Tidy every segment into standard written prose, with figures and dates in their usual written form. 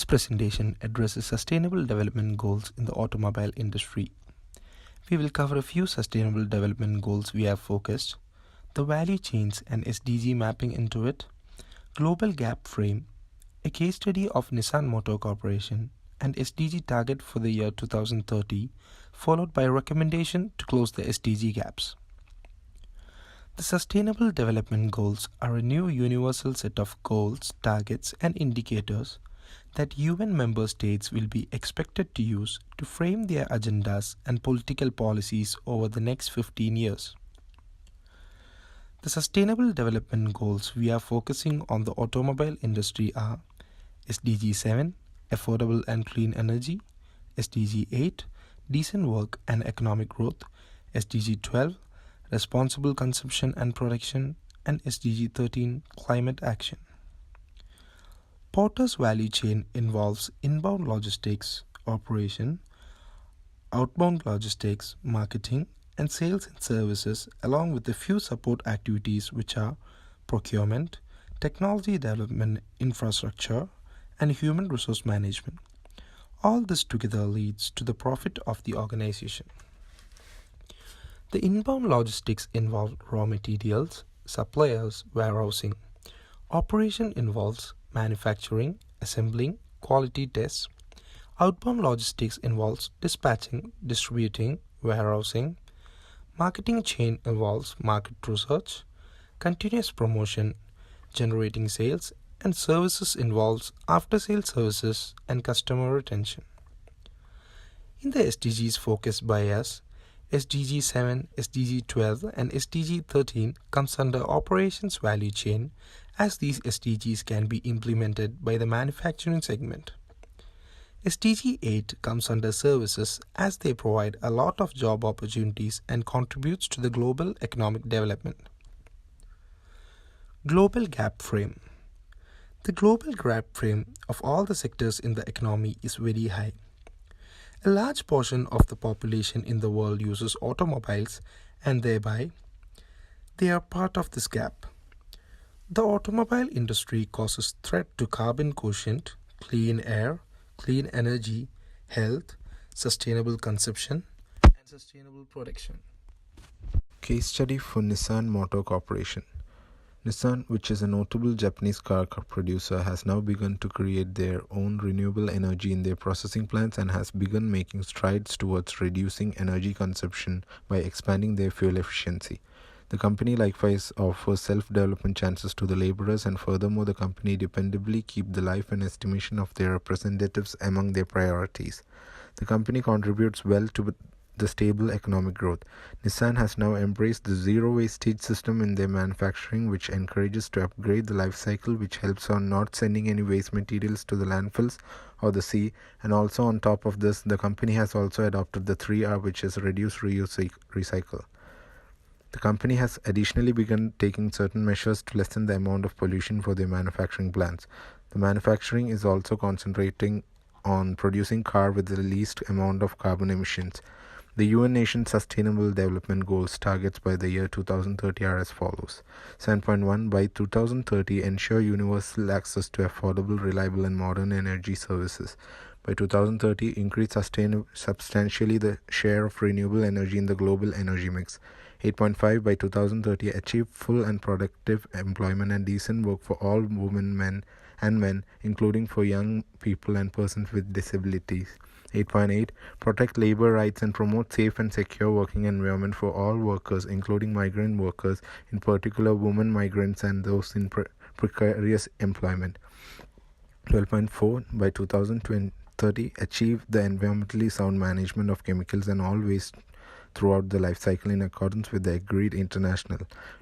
presentation addresses sustainable development goals in the automobile industry. We will cover a few sustainable development goals we have focused, the value chains and SDG mapping into it, global gap frame, a case study of Nissan Motor Corporation, and SDG target for the year 2030, followed by a recommendation to close the SDG gaps. The Sustainable Development Goals are a new universal set of goals, targets, and indicators that UN member states will be expected to use to frame their agendas and political policies over the next 15 years. The Sustainable Development Goals we are focusing on the automobile industry are SDG 7, Affordable and Clean Energy, SDG 8, Decent Work and Economic Growth, SDG 12, Responsible Consumption and Production, and SDG 13, Climate Action. Porter's value chain involves inbound logistics, operation, outbound logistics, marketing, and sales and services, along with a few support activities which are procurement, technology development, infrastructure, and human resource management. All this together leads to the profit of the organization. The inbound logistics involve raw materials, suppliers, warehousing. Operation involves manufacturing, assembling, quality tests. Outbound logistics involves dispatching, distributing, warehousing. Marketing chain involves market research, continuous promotion, generating sales, and services involves after-sales services and customer retention. In the SDGs focused by us, SDG 7, SDG 12, and SDG 13 comes under operations value chain, as these SDGs can be implemented by the manufacturing segment. SDG 8 comes under services, as they provide a lot of job opportunities and contributes to the global economic development. Global gap frame. The global gap frame of all the sectors in the economy is very high. A large portion of the population in the world uses automobiles, and thereby they are part of this gap. The automobile industry causes threat to carbon quotient, clean air, clean energy, health, sustainable consumption, and sustainable production. Case study for Nissan Motor Corporation. Nissan, which is a notable Japanese car producer, has now begun to create their own renewable energy in their processing plants and has begun making strides towards reducing energy consumption by expanding their fuel efficiency. The company likewise offers self-development chances to the laborers, and furthermore the company dependably keep the life and estimation of their representatives among their priorities. The company contributes well to the stable economic growth. Nissan has now embraced the zero wastage system in their manufacturing, which encourages to upgrade the life cycle, which helps on not sending any waste materials to the landfills or the sea. And also on top of this, the company has also adopted the 3R, which is reduce, reuse, recycle. The company has additionally begun taking certain measures to lessen the amount of pollution for their manufacturing plants. The manufacturing is also concentrating on producing cars with the least amount of carbon emissions. The UN Nations Sustainable Development Goals targets by the year 2030 are as follows. 7.1 By 2030, ensure universal access to affordable, reliable and modern energy services. By 2030, increase substantially the share of renewable energy in the global energy mix. 8.5 By 2030, achieve full and productive employment and decent work for all women, men, including for young people and persons with disabilities. 8.8 Protect labor rights and promote safe and secure working environment for all workers, including migrant workers, in particular women migrants and those in precarious employment. 12.4 By 2030, achieve the environmentally sound management of chemicals and all waste throughout the life cycle in accordance with the agreed international.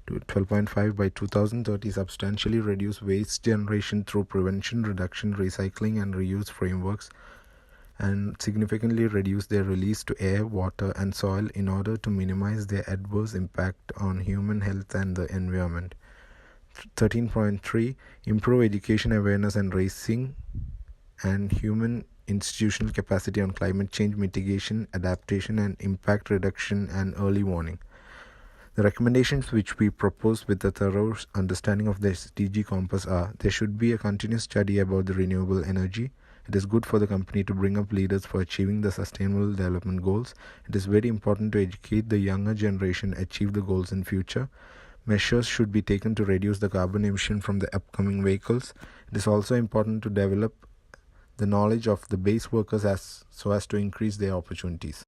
12.5 By 2030, substantially reduce waste generation through prevention, reduction, recycling and reuse frameworks, and significantly reduce their release to air, water and soil in order to minimize their adverse impact on human health and the environment. 13.3 Improve education awareness and raising and human institutional capacity on climate change mitigation, adaptation and impact reduction and early warning. The recommendations which we propose with a thorough understanding of the SDG compass are: there should be a continuous study about the renewable energy. It is good for the company to bring up leaders for achieving the sustainable development goals. It is very important to educate the younger generation achieve the goals in future. Measures should be taken to reduce the carbon emission from the upcoming vehicles. It is also important to develop the knowledge of the base workers so as to increase their opportunities.